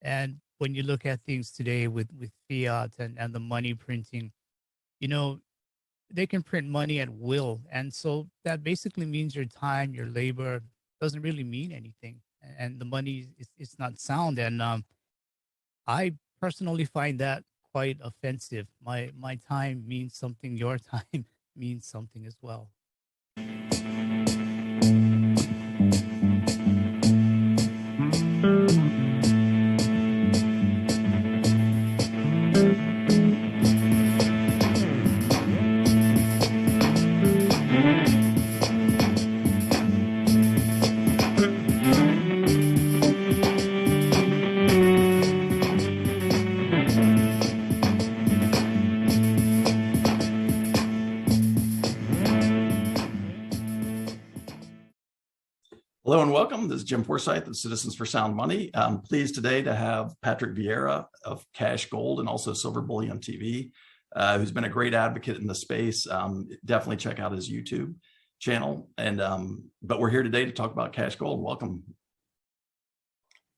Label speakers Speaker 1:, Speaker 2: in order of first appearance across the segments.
Speaker 1: And when you look at things today with fiat and the money printing, you know, they can print money at will. And so that basically means your time, your labor doesn't really mean anything. And the money is it's not sound. And I personally find that quite offensive. My time means something, your time means something as well.
Speaker 2: Hello and welcome. This is Jim Forsythe of Citizens for Sound Money. I'm pleased today to have Patrick Vierra of Cash Gold and also Silver Bullion TV, who's been a great advocate in the space. Definitely check out his YouTube channel. And but we're here today to talk about Cash Gold. Welcome.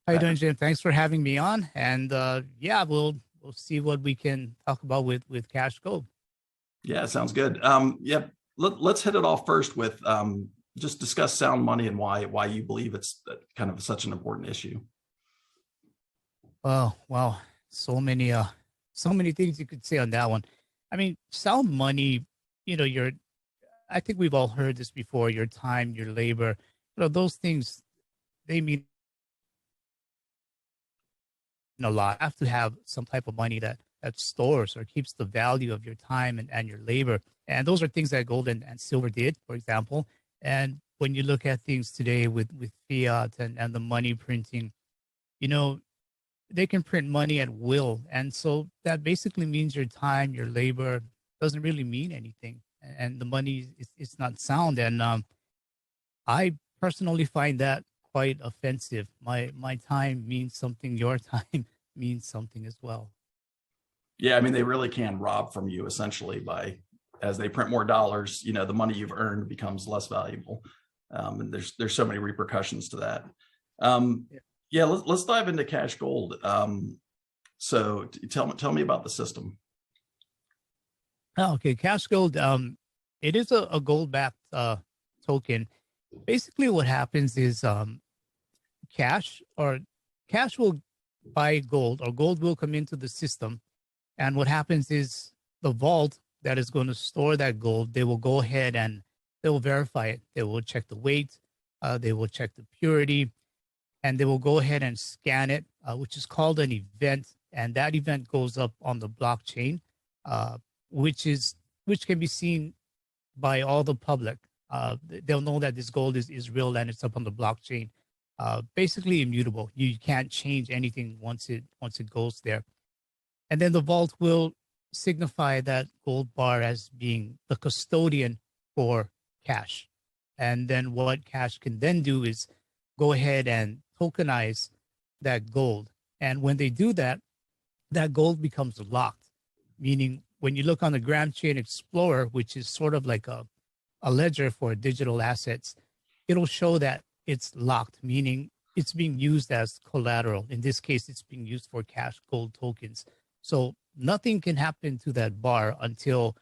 Speaker 1: How you doing, Jim? Thanks for having me on. And yeah, we'll see what we can talk about with Cash Gold.
Speaker 2: Yeah, sounds good. Yeah, let's hit it off first with just discuss sound money and why you believe it's kind of such an important issue.
Speaker 1: Oh, wow. So many things you could say on that one. I mean, sound money, I think we've all heard this before, your time, your labor, those things, they mean a lot. You have to have some type of money that stores or keeps the value of your time and your labor. And those are things that gold and silver did, for example. And when you look at things today with fiat and the money printing, they can print money at will. And so that basically means your time, your labor doesn't really mean anything. And the money it's not sound. And I personally find that quite offensive. My time means something, your time means something as well.
Speaker 2: Yeah, I mean, they really can rob from you essentially as they print more dollars, the money you've earned becomes less valuable. And there's so many repercussions to that. Yeah, let's dive into Cash Gold. So tell me about the system.
Speaker 1: Oh, okay, Cash Gold, it is a gold-backed token. Basically what happens is cash will buy gold, or gold will come into the system. And what happens is the vault that is going to store that gold, they will go ahead and they will verify it. They will check the weight, they will check the purity, and they will go ahead and scan it, which is called an event. And that event goes up on the blockchain, which can be seen by all the public. They'll know that this gold is real and it's up on the blockchain. Basically immutable. You can't change anything once it goes there. And then the vault will signify that gold bar as being the custodian for cash. And then what cash can then do is go ahead and tokenize that gold. And when they do that, that gold becomes locked, meaning when you look on the Gram Chain Explorer, which is sort of like a ledger for digital assets, it'll show that it's locked, meaning it's being used as collateral. In this case, it's being used for Cash Gold tokens. So nothing can happen to that bar until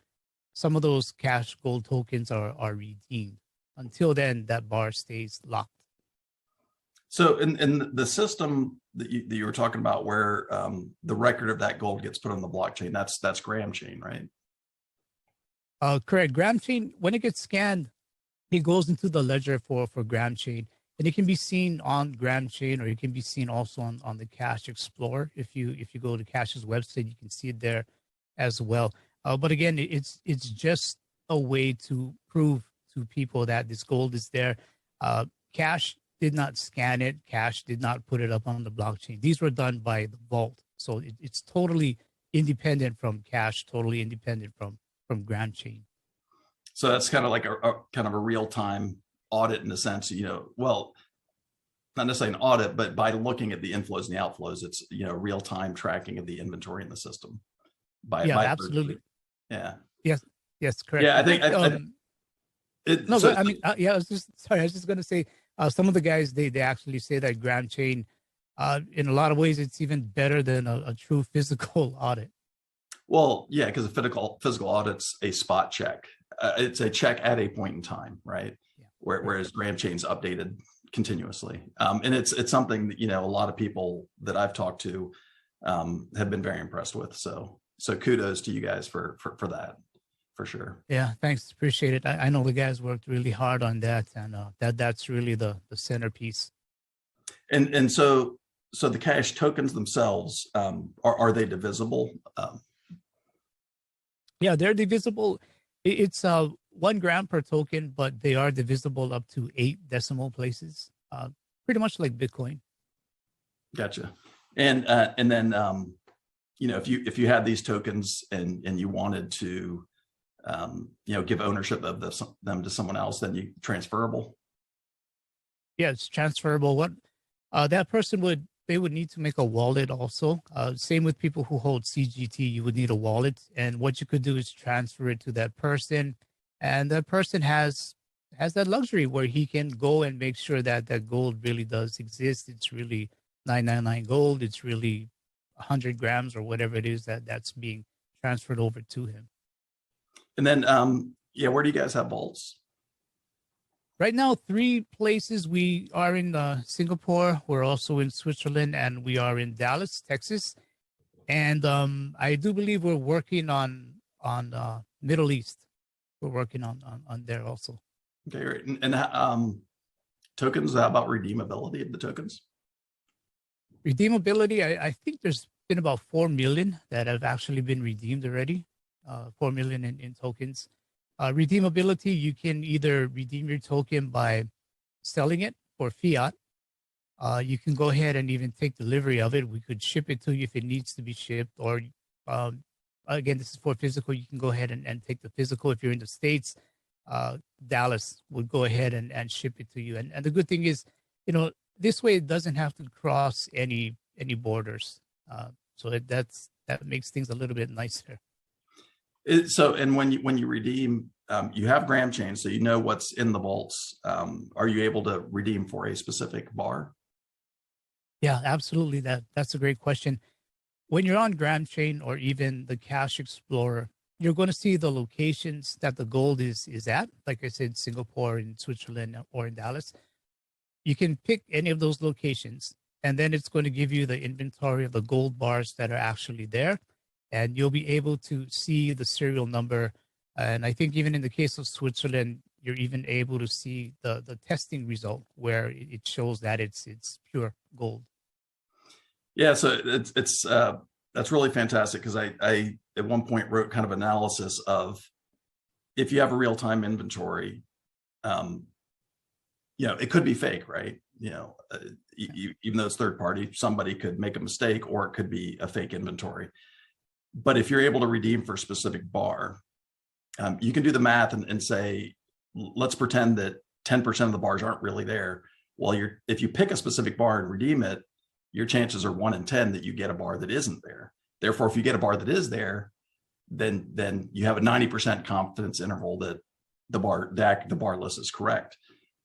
Speaker 1: some of those Cash Gold tokens are redeemed. Until then, that bar stays locked.
Speaker 2: So in the system that you were talking about, where the record of that gold gets put on the blockchain, that's Gram Chain, right?
Speaker 1: Correct. Gram Chain, when it gets scanned, it goes into the ledger for Gram Chain. And it can be seen on Gram Chain, or it can be seen also on the Cash Explorer. If you go to Cash's website, you can see it there as well. But again, it's just a way to prove to people that this gold is there. Cash did not scan it. Cash did not put it up on the blockchain. These were done by the vault. So it's totally independent from Cash, totally independent from Gram Chain.
Speaker 2: So that's kind of like a kind of a real-time audit in a sense, well, not necessarily an audit, but by looking at the inflows and the outflows, it's, real-time tracking of the inventory in the system.
Speaker 1: Absolutely.
Speaker 2: Yeah.
Speaker 1: Yes, correct.
Speaker 2: Yeah, I think
Speaker 1: I was just going to say, some of the guys, they actually say that Gram Chain In a lot of ways, it's even better than a true physical audit.
Speaker 2: Well, yeah, because a physical audit's a spot check. It's a check at a point in time, right?
Speaker 1: Yeah.
Speaker 2: Whereas gram chain's updated continuously, and it's something that a lot of people that I've talked to have been very impressed with. So kudos to you guys for that, for sure.
Speaker 1: Yeah, thanks. Appreciate it. I know the guys worked really hard on that, and that's really the centerpiece.
Speaker 2: And so the cash tokens themselves, are they divisible?
Speaker 1: Yeah, they're divisible. It's 1 gram per token, but they are divisible up to 8 decimal places. Pretty much like Bitcoin.
Speaker 2: Gotcha. And then if you had these tokens and you wanted to give ownership of them to someone else, then you transferable.
Speaker 1: Yeah, it's transferable. What that person would need to make a wallet also. Same with people who hold CGT, you would need a wallet. And what you could do is transfer it to that person. And that person has that luxury where he can go and make sure that that gold really does exist. It's really 999 gold. It's really 100 grams or whatever it is that's being transferred over to him.
Speaker 2: And then, where do you guys have vaults?
Speaker 1: Right now, 3 places. We are in Singapore. We're also in Switzerland, and we are in Dallas, Texas. And I do believe we're working on Middle East. We're working on there also.
Speaker 2: Okay, great. And tokens, how about redeemability of the tokens?
Speaker 1: Redeemability, I think there's been about 4 million that have actually been redeemed already. 4 million in tokens. Redeemability, you can either redeem your token by selling it for fiat. You can go ahead and even take delivery of it. We could ship it to you if it needs to be shipped. Or again, this is for physical. You can go ahead and take the physical. If you're in the States, Dallas would go ahead and ship it to you. And the good thing is, this way it doesn't have to cross any borders. So that makes things a little bit nicer.
Speaker 2: So, and when you redeem, you have gram chain, so you know what's in the vaults. Are you able to redeem for a specific bar?
Speaker 1: Yeah, absolutely. That's a great question. When you're on gram chain or even the Cash Explorer, you're going to see the locations that the gold is at. Like I said, Singapore, in Switzerland, or in Dallas. You can pick any of those locations, and then it's going to give you the inventory of the gold bars that are actually there. And you'll be able to see the serial number. And I think even in the case of Switzerland, you're even able to see the testing result where it shows that it's pure gold.
Speaker 2: Yeah, so it's that's really fantastic, because I at one point wrote kind of analysis of if you have a real-time inventory, it could be fake, right? Even though it's third party, somebody could make a mistake, or it could be a fake inventory. But if you're able to redeem for a specific bar, you can do the math and say, let's pretend that 10% of the bars aren't really there. Well, if you pick a specific bar and redeem it, your chances are 1 in 10 that you get a bar that isn't there. Therefore, if you get a bar that is there, then you have a 90% confidence interval that the bar list is correct.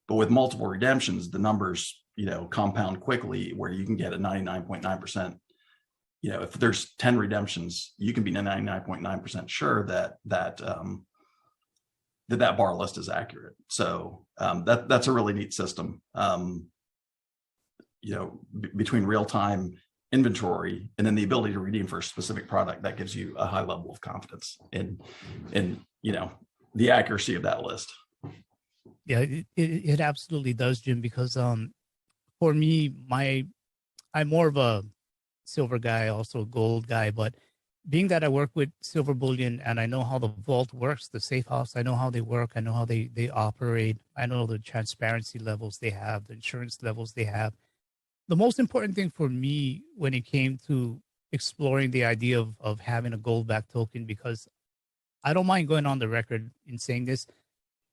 Speaker 2: But with multiple redemptions, the numbers compound quickly, where you can get a 99.9%. If there's 10 redemptions, you can be 99.9% sure that bar list is accurate. So that's a really neat system. Between real-time inventory and then the ability to redeem for a specific product, that gives you a high level of confidence in the accuracy of that list.
Speaker 1: Yeah, it absolutely does, Jim, because for me, I'm more of a silver guy, also a gold guy, but being that I work with Silver Bullion and I know how the vault works, the safe house, I know how they work, I know how they operate, I know the transparency levels they have, the insurance levels they have. The most important thing for me when it came to exploring the idea of having a gold-backed token, because I don't mind going on the record in saying this,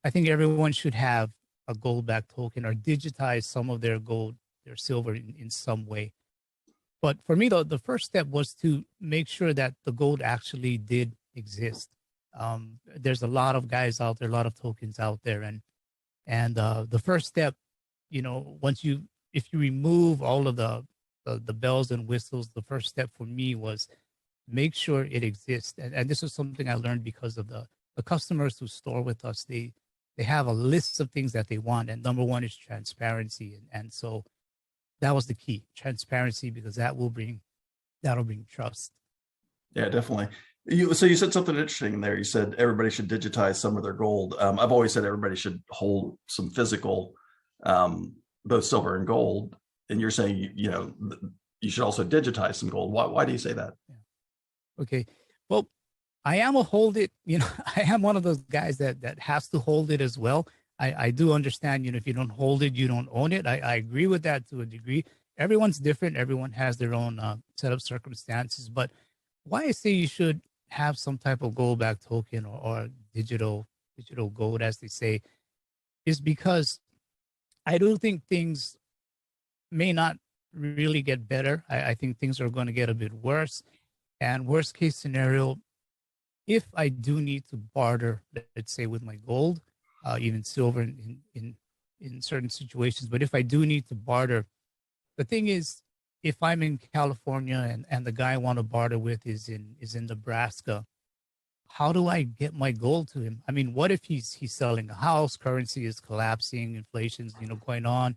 Speaker 1: I think everyone should have a gold-backed token or digitize some of their gold, their silver in some way. But for me, the first step was to make sure that the gold actually did exist. There's a lot of guys out there, a lot of tokens out there, and the first step, if you remove all of the the bells and whistles, the first step for me was make sure it exists. And this is something I learned because of the customers who store with us. They have a list of things that they want. And number one is transparency. And so that was the key, transparency, because that'll bring trust.
Speaker 2: Yeah, definitely. So you said something interesting in there. You said everybody should digitize some of their gold. I've always said everybody should hold some physical, both silver and gold. And you're saying, you should also digitize some gold. Why do you say that?
Speaker 1: Yeah. Okay. Well, I am a hold it, I am one of those guys that has to hold it as well. I do understand, if you don't hold it, you don't own it. I agree with that to a degree. Everyone's different. Everyone has their own set of circumstances. But why I say you should have some type of gold back token or digital gold, as they say, is because I do think things may not really get better. I think things are going to get a bit worse. And worst case scenario, if I do need to barter, let's say with my gold, even silver in certain situations, but if I do need to barter, the thing is, if I'm in California and the guy I want to barter with is in Nebraska, how do I get my gold to him? I mean, what if he's selling a house, currency is collapsing, inflation's going on,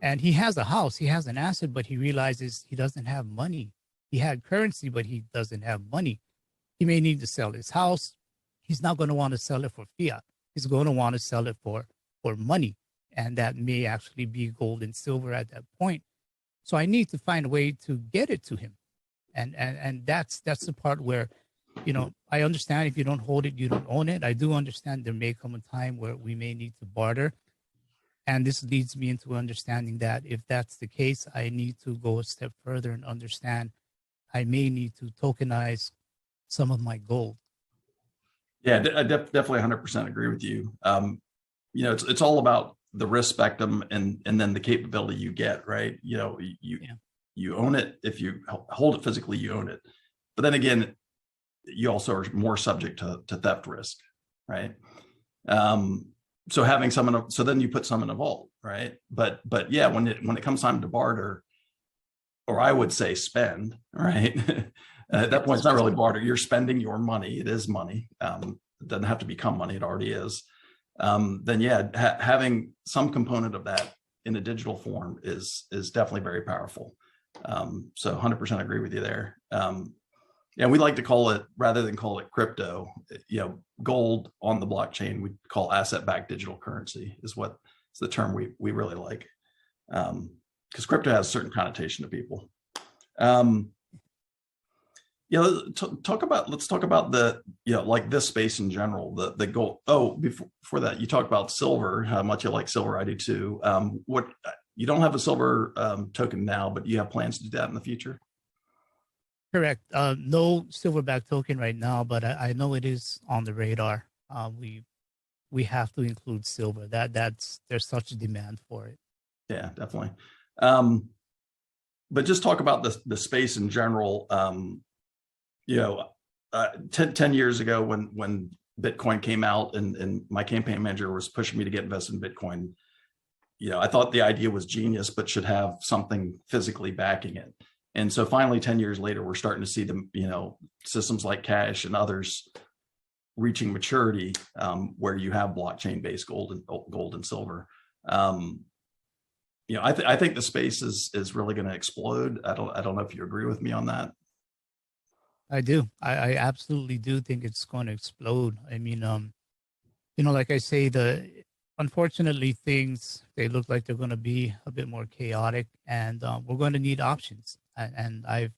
Speaker 1: and he has a house, he has an asset, but he realizes he doesn't have money. He had currency, but he doesn't have money. He may need to sell his house. He's not going to want to sell it for fiat. He's going to want to sell it for money, and that may actually be gold and silver at that point. So I need to find a way to get it to him. And that's the part where, I understand if you don't hold it, you don't own it. I do understand there may come a time where we may need to barter. And this leads me into understanding that if that's the case, I need to go a step further and understand I may need to tokenize some of my gold.
Speaker 2: Yeah, I definitely 100% agree with you. It's all about the risk spectrum and then the capability you get, right? You own it. If you hold it physically, you own it. But then again, you also are more subject to theft risk, right? So having someone, so then you put some in a vault, right? But yeah, when it comes time to barter, or I would say spend, right? At that point, it's not really barter. You're spending your money. It is money. It doesn't have to become money. It already is. Then yeah, having some component of that in a digital form is definitely very powerful. So 100% agree with you there. Yeah, we like to call it, rather than call it crypto, gold on the blockchain, we call asset-backed digital currency is the term we really like. Because crypto has a certain connotation to people. Let's talk about the, like this space in general, the gold. Oh, before that, you talked about silver, how much you like silver. I do too. You don't have a silver token now, but you have plans to do that in the future?
Speaker 1: Correct. No silverback token right now, but I know it is on the radar. We have to include silver. There's such a demand for it.
Speaker 2: Yeah, definitely. But just talk about the space in general. 10 years ago when Bitcoin came out and my campaign manager was pushing me to get invested in Bitcoin, I thought the idea was genius, but should have something physically backing it. And so finally, 10 years later, we're starting to see systems like Cash and others reaching maturity, where you have blockchain-based gold and silver. I think the space is really going to explode. I don't know if you agree with me on that.
Speaker 1: I do. I absolutely do think it's going to explode. I mean, like I say, unfortunately things, they look like they're going to be a bit more chaotic, and we're going to need options. And I've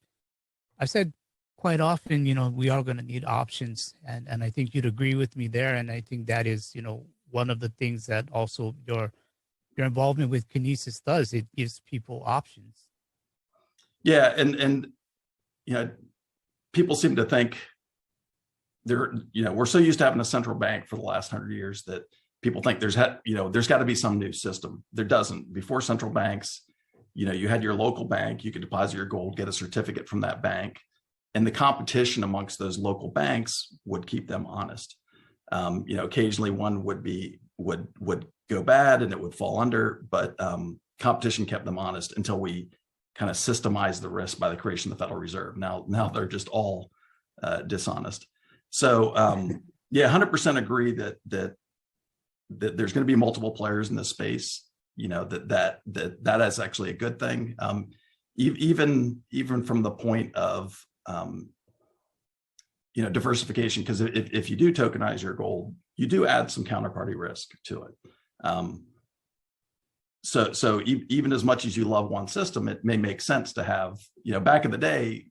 Speaker 1: said quite often, we are going to need options, and I think you'd agree with me there. And I think that is, one of the things that also your involvement with Kinesis does. It gives people options.
Speaker 2: Yeah, and people seem to think we're so used to having a central bank for the last 100 years that people think there's got to be some new system. There doesn't. Before central banks, you had your local bank, you could deposit your gold, get a certificate from that bank, and the competition amongst those local banks would keep them honest. Occasionally one would go bad and it would fall under, but competition kept them honest until we kind of systemize the risk by the creation of the Federal Reserve. Now they're just all dishonest. So yeah, 100% agree that there's going to be multiple players in this space. You know, that is actually a good thing. Even from the point of you know, diversification, because if you do tokenize your gold, you do add some counterparty risk to it. So even as much as you love one system, it may make sense to have, you know, back in the day,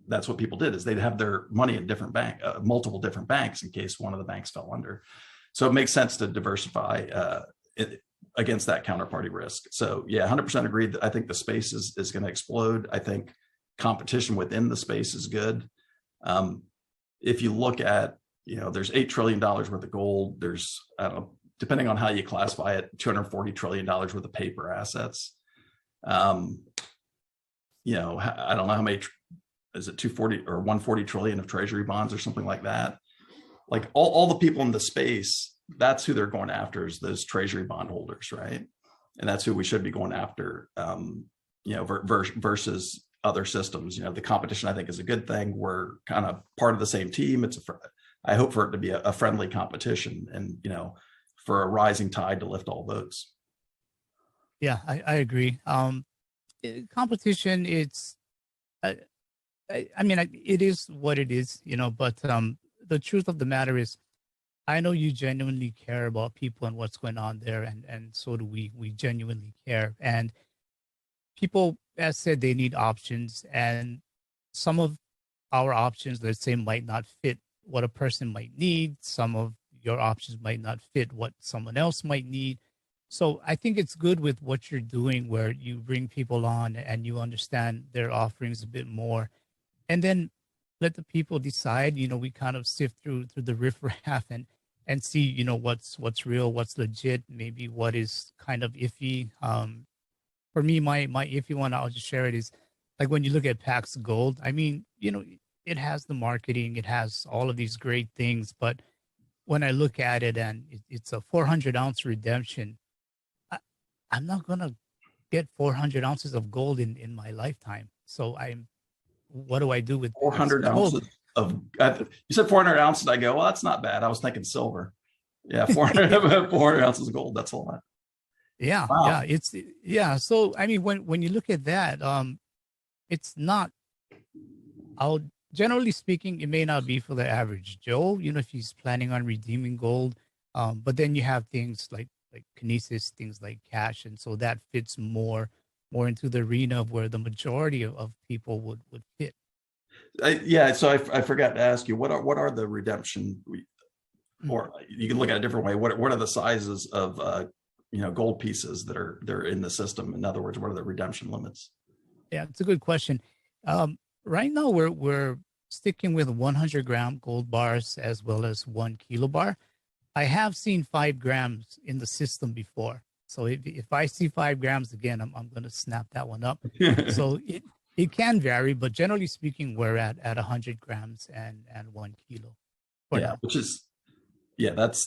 Speaker 2: that's what people did, is they'd have their money in different multiple different banks in case one of the banks fell under. So it makes sense to diversify against that counterparty risk. So yeah, 100% agreed that I think the space is going to explode. I think competition within the space is good. If you look at, you know, there's $8 trillion worth of gold. There's, I don't know, depending on how you classify it, $240 trillion worth of paper assets. You know, I don't know how many, is it 240 or 140 trillion of treasury bonds or something like that? Like all the people in the space, that's who they're going after, is those treasury bond holders, right? And that's who we should be going after, you know, versus other systems. You know, the competition, I think, is a good thing. We're kind of part of the same team. I hope for it to be a friendly competition, and, you know, for a rising tide to lift all boats.
Speaker 1: Yeah, I agree. Competition, it's, I mean, it is what it is, you know, but the truth of the matter is, I know you genuinely care about people and what's going on there, and so do we. We genuinely care. And people, as said, they need options, and some of our options, let's say, might not fit what a person might need. Some of your options might not fit what someone else might need. So I think it's good with what you're doing, where you bring people on and you understand their offerings a bit more, and then let the people decide. You know, we kind of sift through the riffraff and see, you know, what's real, what's legit, maybe what is kind of iffy. For me, my iffy one, I'll just share it, is like when you look at Pax Gold. I mean, you know, it has the marketing, it has all of these great things, but when I look at it and it's a 400-ounce redemption, I'm not gonna get 400 ounces of gold in my lifetime. So what do I do with
Speaker 2: 400 ounces of, you said 400 ounces. I go, well, that's not bad. I was thinking silver. Yeah, 400, 400 ounces of gold. That's a lot.
Speaker 1: Yeah,
Speaker 2: Wow.
Speaker 1: yeah. So I mean, when you look at that, it's not. Generally speaking, it may not be for the average Joe. You know, if he's planning on redeeming gold, but then you have things like kinesis, things like cash, and so that fits more into the arena of where the majority of people would fit.
Speaker 2: Yeah, so I forgot to ask you, what are the redemption, or you can look at it a different way. What are the sizes of you know, gold pieces that are in the system? In other words, what are the redemption limits?
Speaker 1: Yeah, it's a good question. Right now we're sticking with 100-gram gold bars as well as 1 kilo bar. I have seen 5 grams in the system before. So if I see 5 grams again, I'm going to snap that one up. So it can vary, but generally speaking, we're at 100 grams and 1 kilo.
Speaker 2: Yeah,
Speaker 1: now.
Speaker 2: which is, yeah, that's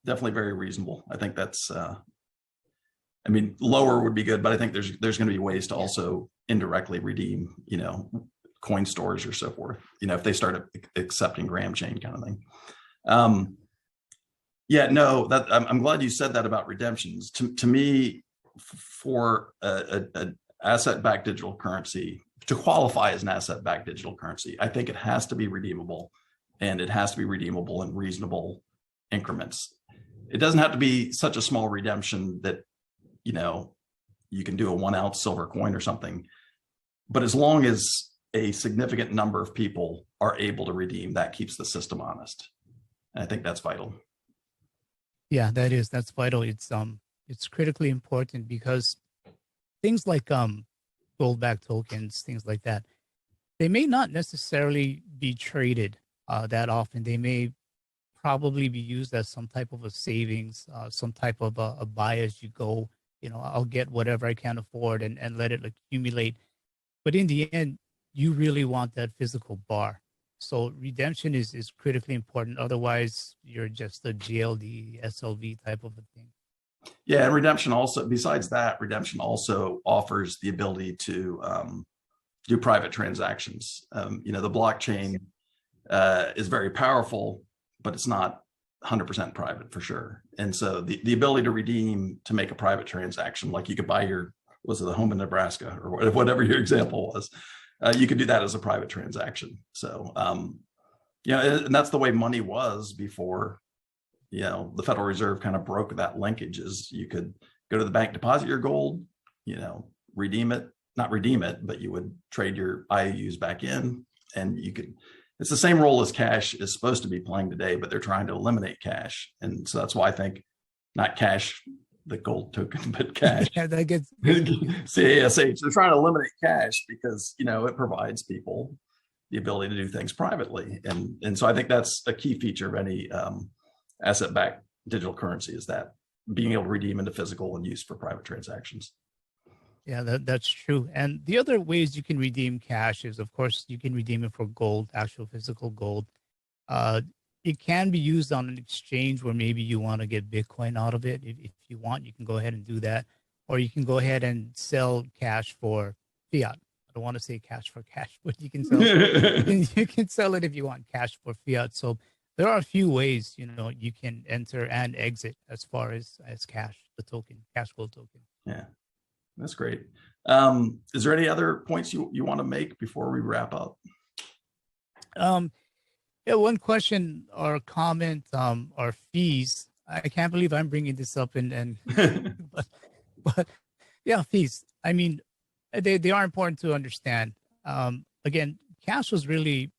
Speaker 2: definitely very reasonable. I think that's, I mean, lower would be good, but I think there's going to be ways to also indirectly redeem, you know, coin stores or so forth, you know, if they start accepting gram chain kind of thing. Yeah, no, I'm glad you said that about redemptions. To me, for an asset-backed digital currency, to qualify as an asset-backed digital currency, I think it has to be redeemable, and it has to be redeemable in reasonable increments. It doesn't have to be such a small redemption that, you know, you can do a 1 ounce silver coin or something, but as long as a significant number of people are able to redeem, that keeps the system honest. And I think that's vital.
Speaker 1: Yeah, that's vital. It's critically important, because things like gold-backed tokens, things like that, they may not necessarily be traded that often. They may probably be used as some type of a savings, some type of a buy as you go. You know, I'll get whatever I can afford and let it accumulate. But in the end, you really want that physical bar. So redemption is critically important. Otherwise, you're just a GLD, SLV type of a thing.
Speaker 2: Yeah, and redemption also, besides that, redemption also offers the ability to do private transactions. The blockchain is very powerful, but it's not 100% private for sure. And so the ability to redeem, to make a private transaction, like you could buy the home in Nebraska or whatever your example was, you could do that as a private transaction. So, and that's the way money was before, the Federal Reserve kind of broke that linkage. Is you could go to the bank, deposit your gold, redeem it, not redeem it, but you would trade your IOUs back in, and it's the same role as cash is supposed to be playing today, but they're trying to eliminate cash. And so that's why I think not cash, the gold token, but cash.
Speaker 1: Yeah, that gets
Speaker 2: CASH. They're trying to eliminate cash because, it provides people the ability to do things privately. And so I think that's a key feature of any asset-backed digital currency, is that being able to redeem into physical and use for private transactions.
Speaker 1: Yeah, that's true. And the other ways you can redeem cash is, of course, you can redeem it for gold, actual physical gold. It can be used on an exchange where maybe you want to get Bitcoin out of it. If you want, you can go ahead and do that. Or you can go ahead and sell cash for fiat. I don't want to say cash for cash, but you can sell you can sell it if you want cash for fiat. So there are a few ways, you can enter and exit as far as cash, the token, cash gold token.
Speaker 2: Yeah. That's great. Is there any other points you want to make before we wrap up?
Speaker 1: Yeah, one question or comment are fees. I can't believe I'm bringing this up, and but yeah, fees. I mean, they are important to understand. Again, cash was really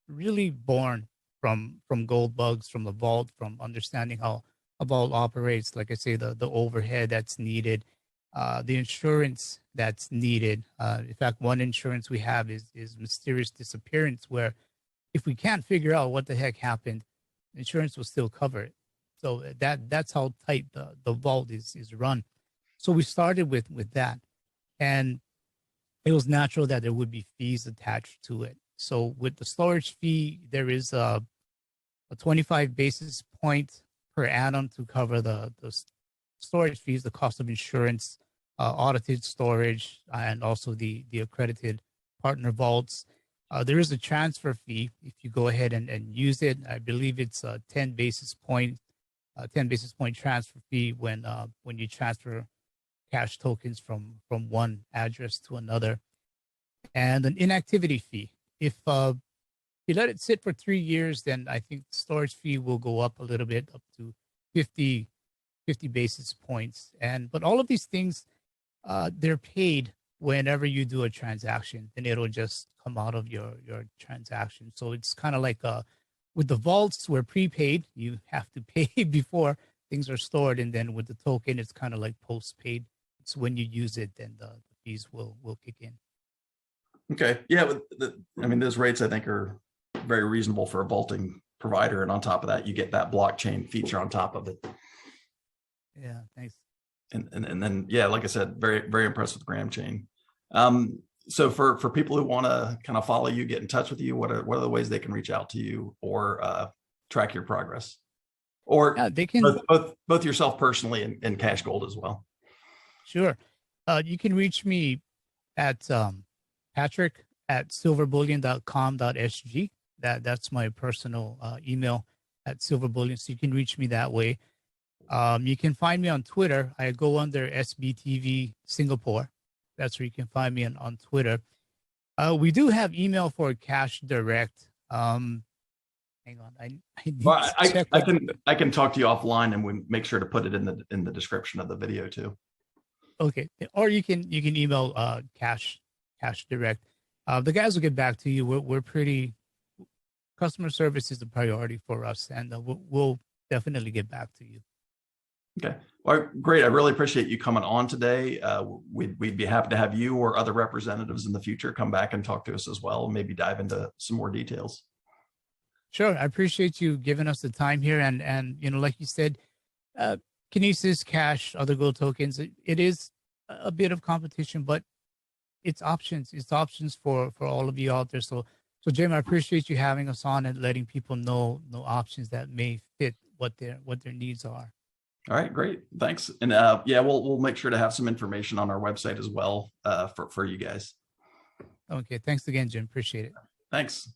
Speaker 1: born from gold bugs, from the vault, from understanding how a vault operates. Like I say, the overhead that's needed. The insurance that's needed. In fact, one insurance we have is mysterious disappearance, where if we can't figure out what the heck happened, insurance will still cover it. So that's how tight the vault is run. So we started with that, and it was natural that there would be fees attached to it. So with the storage fee, there is a 25 basis point per annum to cover the storage fees, the cost of insurance, audited storage, and also the accredited partner vaults. There is a transfer fee if you go ahead and use it. I believe it's a 10 basis point transfer fee when you transfer cash tokens from one address to another, and an inactivity fee. If you let it sit for 3 years, then I think the storage fee will go up a little bit, up to 50 basis points. But all of these things, they're paid whenever you do a transaction, and it'll just come out of your transaction. So it's kind of like with the vaults, we're prepaid. You have to pay before things are stored, and then with the token, it's kind of like postpaid. It's when you use it, then the fees will kick in.
Speaker 2: Okay, yeah, those rates I think are very reasonable for a vaulting provider, and on top of that, you get that blockchain feature on top of it.
Speaker 1: Yeah, thanks.
Speaker 2: And then, yeah, like I said, very, very impressed with Gram Chain. So for people who want to kind of follow you, get in touch with you, what are the ways they can reach out to you or track your progress? Or
Speaker 1: they can
Speaker 2: both yourself personally and Cash Gold as well.
Speaker 1: Sure. You can reach me at patrick@silverbullion.com.sg. That's my personal email at silverbullion. So you can reach me that way. You can find me on Twitter. I go under SBTV Singapore. That's where you can find me on Twitter. We do have email for Cash Direct. Hang on, I
Speaker 2: can talk to you offline, and we make sure to put it in the description of the video too.
Speaker 1: Okay, or you can email Cash Direct. The guys will get back to you. We're pretty, customer service is a priority for us, and we'll definitely get back to you.
Speaker 2: Okay, well, great. I really appreciate you coming on today. We'd be happy to have you or other representatives in the future come back and talk to us as well, and maybe dive into some more details.
Speaker 1: Sure, I appreciate you giving us the time here, and like you said, Kinesis, Cash, other gold tokens. It is a bit of competition, but it's options. It's options for all of you out there. So Jim, I appreciate you having us on and letting people know options that may fit what their needs are.
Speaker 2: All right, great. Thanks. And yeah, we'll make sure to have some information on our website as well for you guys.
Speaker 1: Okay. Thanks again, Jim. Appreciate it.
Speaker 2: Thanks.